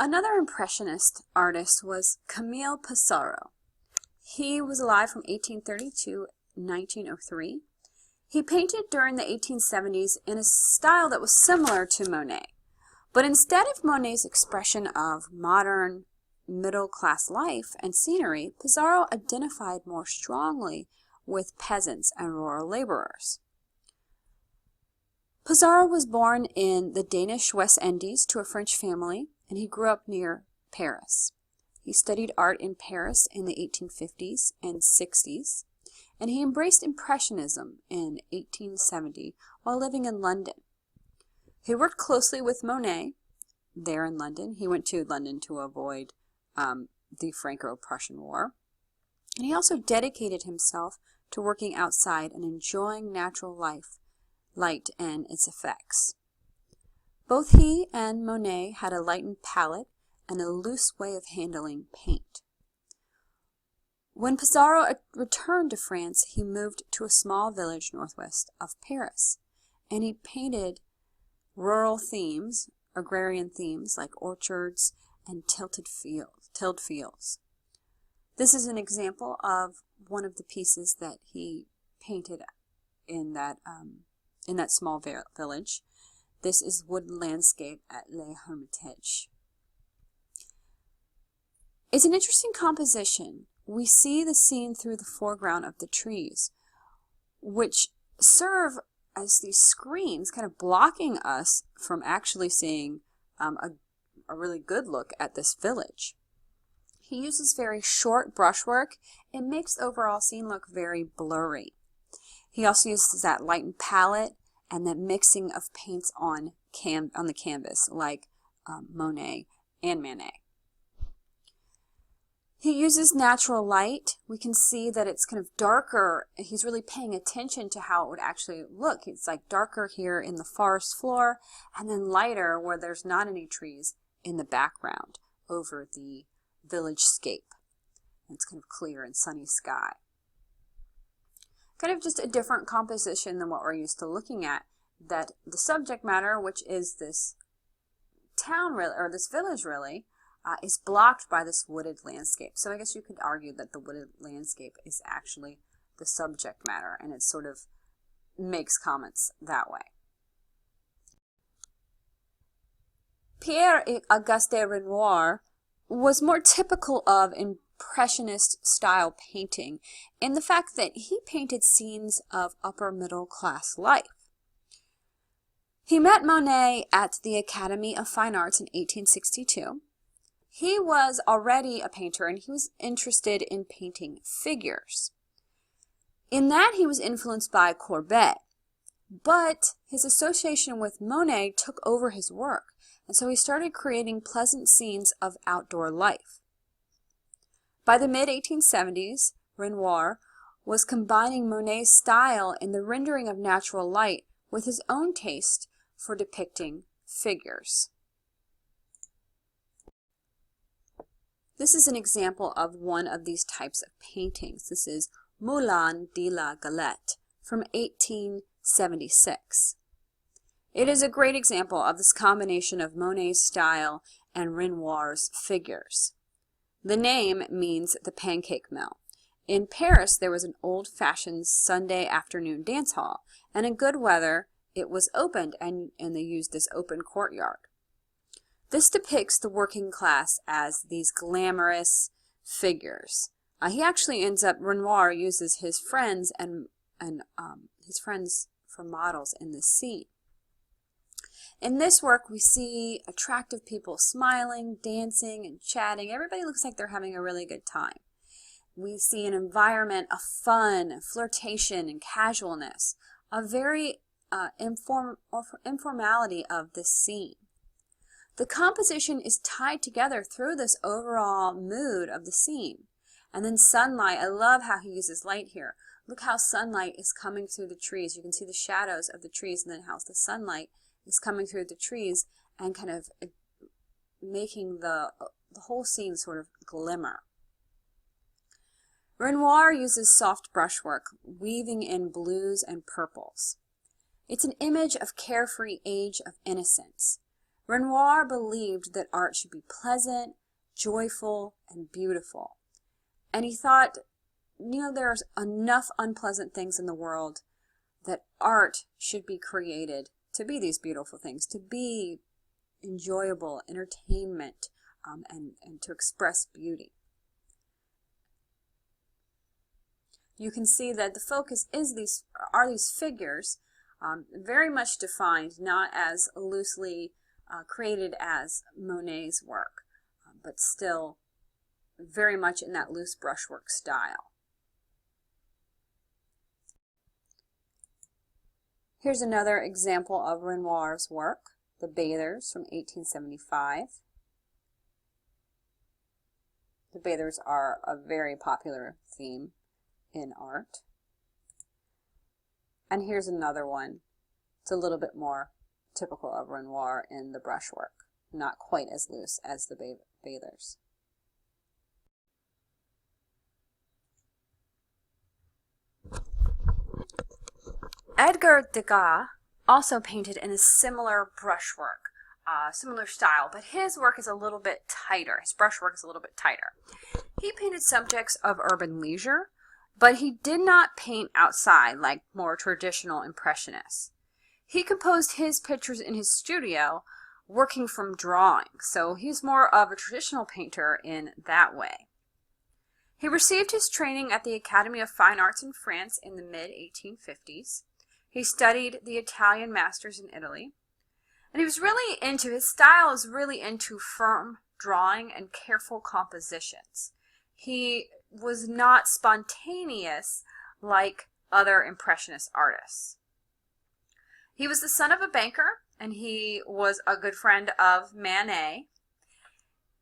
Another Impressionist artist was Camille Pissarro. He was alive from 1830 to 1903. He painted during the 1870s in a style that was similar to Monet. But instead of Monet's expression of modern middle-class life and scenery, Pissarro identified more strongly with peasants and rural laborers. Pissarro was born in the Danish West Indies to a French family, and he grew up near Paris. He studied art in Paris in the 1850s and 60s, and he embraced Impressionism in 1870 while living in London. He worked closely with Monet there in London. He went to London to avoid the Franco-Prussian War. And he also dedicated himself to working outside and enjoying natural light and its effects. Both he and Monet had a lightened palette and a loose way of handling paint. When Pissarro returned to France, he moved to a small village northwest of Paris, and he painted rural themes, agrarian themes like orchards and tilled fields. This is an example of one of the pieces that he painted in that small village. This is Woodland Landscape at Les Hermitage. It's an interesting composition. We see the scene through the foreground of the trees, which serve as these screens kind of blocking us from actually seeing a really good look at this village. He uses very short brushwork. It makes the overall scene look very blurry. He also uses that lightened palette and that mixing of paints on the canvas like Monet and Manet. He uses natural light. We can see that it's kind of darker. He's really paying attention to how it would actually look. It's like darker here in the forest floor and then lighter where there's not any trees in the background over the village scape. It's kind of clear and sunny sky. Kind of just a different composition than what we're used to looking at, that the subject matter, which is this town really, or this village really, is blocked by this wooded landscape. So I guess you could argue that the wooded landscape is actually the subject matter, and it sort of makes comments that way. Pierre-Auguste Renoir was more typical of Impressionist style painting in the fact that he painted scenes of upper middle class life. He met Monet at the Academy of Fine Arts in 1862. He was already a painter and he was interested in painting figures. In that he was influenced by Courbet, but his association with Monet took over his work, and so he started creating pleasant scenes of outdoor life. By the mid-1870s, Renoir was combining Monet's style in the rendering of natural light with his own taste for depicting figures. This is an example of one of these types of paintings. This is Moulin de la Galette from 1876. It is a great example of this combination of Monet's style and Renoir's figures. The name means the pancake mill. In Paris, there was an old-fashioned Sunday afternoon dance hall, and in good weather, it was opened, and they used this open courtyard. This depicts the working class as these glamorous figures. Renoir uses his friends and his friends for models in this scene. In this work, we see attractive people smiling, dancing, and chatting. Everybody looks like they're having a really good time. We see an environment of fun, flirtation, and casualness, a very informality of this scene. The composition is tied together through this overall mood of the scene. And then sunlight, I love how he uses light here. Look how sunlight is coming through the trees. You can see the shadows of the trees and then how the sunlight is coming through the trees and kind of making the whole scene sort of glimmer. Renoir uses soft brushwork, weaving in blues and purples. It's an image of carefree age of innocence. Renoir believed that art should be pleasant, joyful, and beautiful. And he thought, there's enough unpleasant things in the world that art should be created to be these beautiful things, to be enjoyable, entertainment, and to express beauty. You can see that the focus are these figures, very much defined, not as loosely created as Monet's work, but still very much in that loose brushwork style. Here's another example of Renoir's work, The Bathers from 1875. The bathers are a very popular theme in art. And here's another one. It's a little bit more typical of Renoir in the brushwork, not quite as loose as the bathers. Edgar Degas also painted in a similar brushwork, similar style, but his work is a little bit tighter. His brushwork is a little bit tighter. He painted subjects of urban leisure, but he did not paint outside like more traditional Impressionists. He composed his pictures in his studio, working from drawing, so he's more of a traditional painter in that way. He received his training at the Academy of Fine Arts in France in the mid-1850s. He studied the Italian masters in Italy, and his style is really into firm drawing and careful compositions. He was not spontaneous like other Impressionist artists. He was the son of a banker, and he was a good friend of Manet.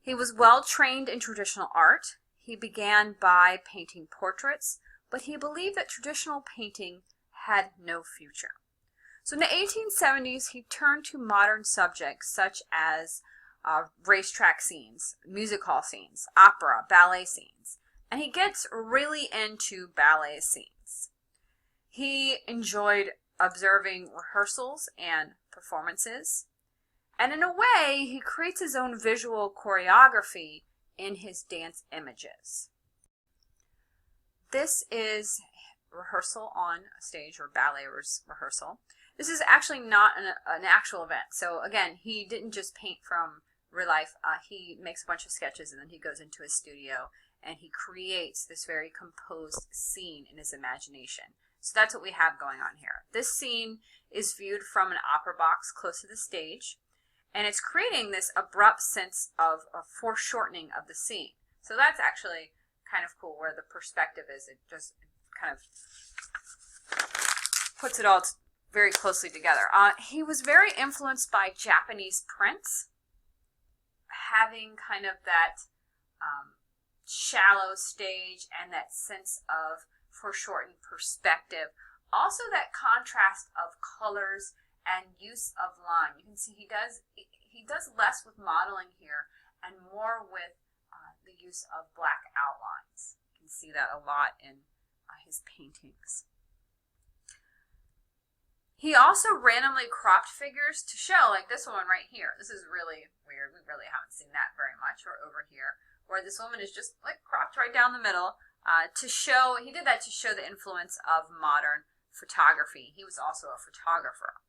He was well trained in traditional art. He began by painting portraits, but he believed that traditional painting had no future. So in the 1870s, he turned to modern subjects such as racetrack scenes, music hall scenes, opera, ballet scenes, and he gets really into ballet scenes. He enjoyed observing rehearsals and performances, and in a way, he creates his own visual choreography in his dance images. This is rehearsal on a stage, or ballet rehearsal. This is actually not an actual event. So again, he didn't just paint from real life. He makes a bunch of sketches, and then he goes into his studio and he creates this very composed scene in his imagination. So that's what we have going on here. This scene is viewed from an opera box close to the stage, and it's creating this abrupt sense of a foreshortening of the scene. So that's actually kind of cool where the perspective is. It just kind of puts it all very closely together. He was very influenced by Japanese prints, having kind of that shallow stage and that sense of foreshortened perspective. Also that contrast of colors and use of line. You can see he does less with modeling here and more with the use of black outlines. You can see that a lot in his paintings. He also randomly cropped figures to show, like this one right here. This is really weird. We really haven't seen that very much. Or over here, where this woman is just like cropped right down the middle to show, he did that to show the influence of modern photography. He was also a photographer.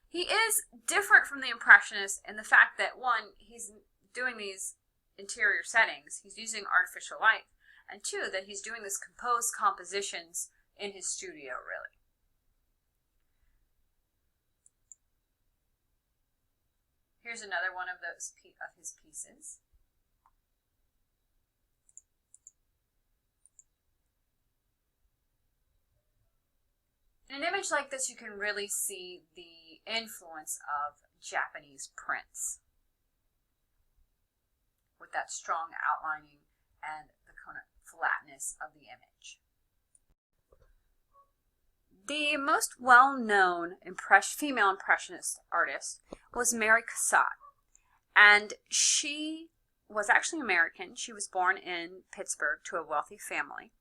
He is different from the Impressionists in the fact that, one, he's doing these interior settings. He's using artificial light. And two, that he's doing this composed compositions in his studio, really. Here's another one of his pieces. In an image like this, you can really see the influence of Japanese prints with that strong outlining and the kind of flatness of the image. The most well-known female Impressionist artist was Mary Cassatt, and she was actually American. She was born in Pittsburgh to a wealthy family.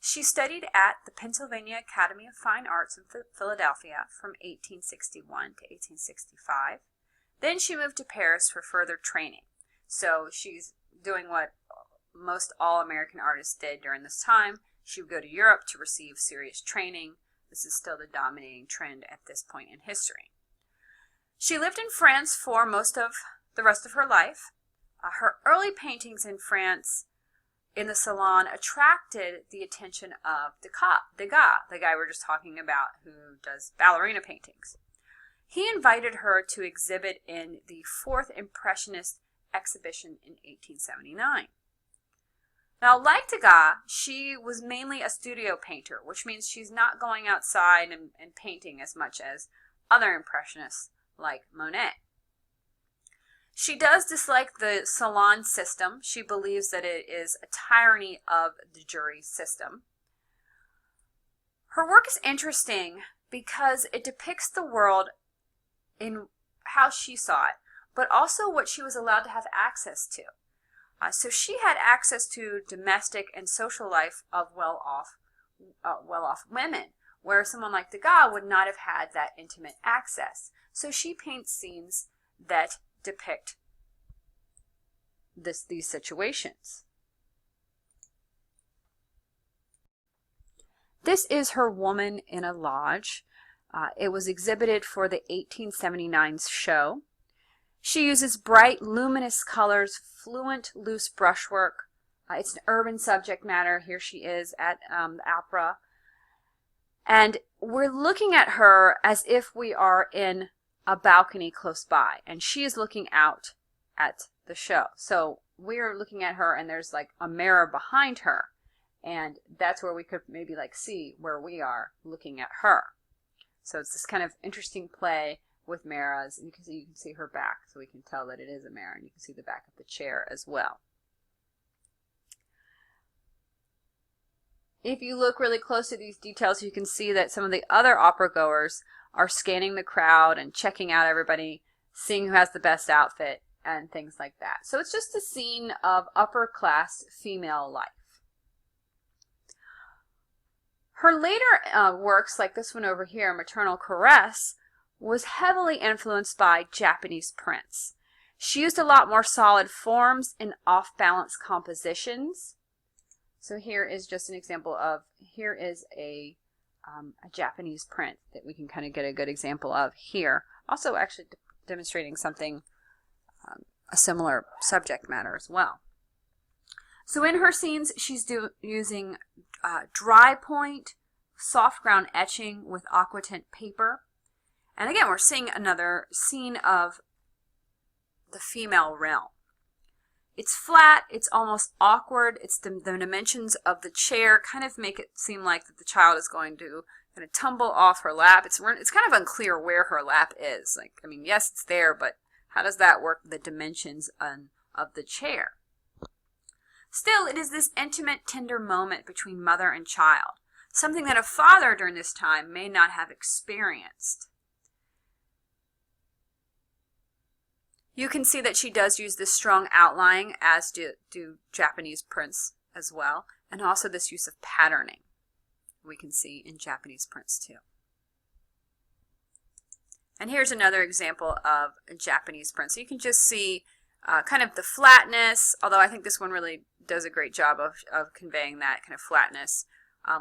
She studied at the Pennsylvania Academy of Fine Arts in Philadelphia from 1861 to 1865. Then she moved to Paris for further training. So she's doing what most all American artists did during this time. She would go to Europe to receive serious training. This is still the dominating trend at this point in history. She lived in France for most of the rest of her life. Her early paintings in France in the Salon attracted the attention of Degas, the guy we're just talking about who does ballerina paintings. He invited her to exhibit in the 4th Impressionist exhibition in 1879. Now, like Degas, she was mainly a studio painter, which means she's not going outside and painting as much as other Impressionists like Monet. She does dislike the salon system. She believes that it is a tyranny of the jury system. Her work is interesting because it depicts the world in how she saw it, but also what she was allowed to have access to. So she had access to domestic and social life of well-off women, where someone like Degas would not have had that intimate access. So she paints scenes that depict these situations. This is her Woman in a Lodge. It was exhibited for the 1879 show. She uses bright, luminous colors, fluent, loose brushwork. It's an urban subject matter. Here she is at the opera. And we're looking at her as if we are in a balcony close by, and she is looking out at the show. So we're looking at her, and there's like a mirror behind her, and that's where we could maybe like see where we are looking at her. So it's this kind of interesting play with mirrors, and you can see her back, so we can tell that it is a mirror, and you can see the back of the chair as well. If you look really close at these details, you can see that some of the other opera goers are scanning the crowd and checking out everybody, seeing who has the best outfit and things like that. So it's just a scene of upper class female life. Her later works, like this one over here, Maternal Caress, was heavily influenced by Japanese prints. She used a lot more solid forms and off-balance compositions. So here is just an example of, here is a Japanese print that we can kind of get a good example of here. Also actually demonstrating something, a similar subject matter as well. So in her scenes, she's using dry point, soft ground etching with aquatint paper. And again, we're seeing another scene of the female realm. It's flat, it's almost awkward, it's the dimensions of the chair kind of make it seem like that the child is going to kind of tumble off her lap. It's kind of unclear where her lap is. Like, I mean, yes, it's there, but how does that work with the dimensions of the chair? Still, it is this intimate, tender moment between mother and child, something that a father during this time may not have experienced. You can see that she does use this strong outline, as do Japanese prints as well, and also this use of patterning we can see in Japanese prints too. And here's another example of a Japanese print. So you can just see kind of the flatness, although I think this one really does a great job of conveying that kind of flatness,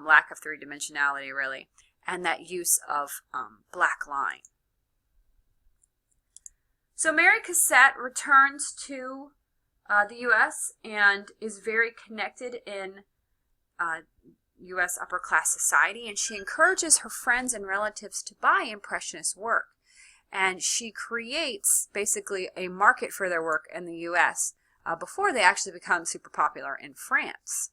lack of three-dimensionality really, and that use of black line. So Mary Cassatt returns to the U.S. and is very connected in U.S. upper class society, and she encourages her friends and relatives to buy Impressionist work. And she creates basically a market for their work in the U.S. Before they actually become super popular in France.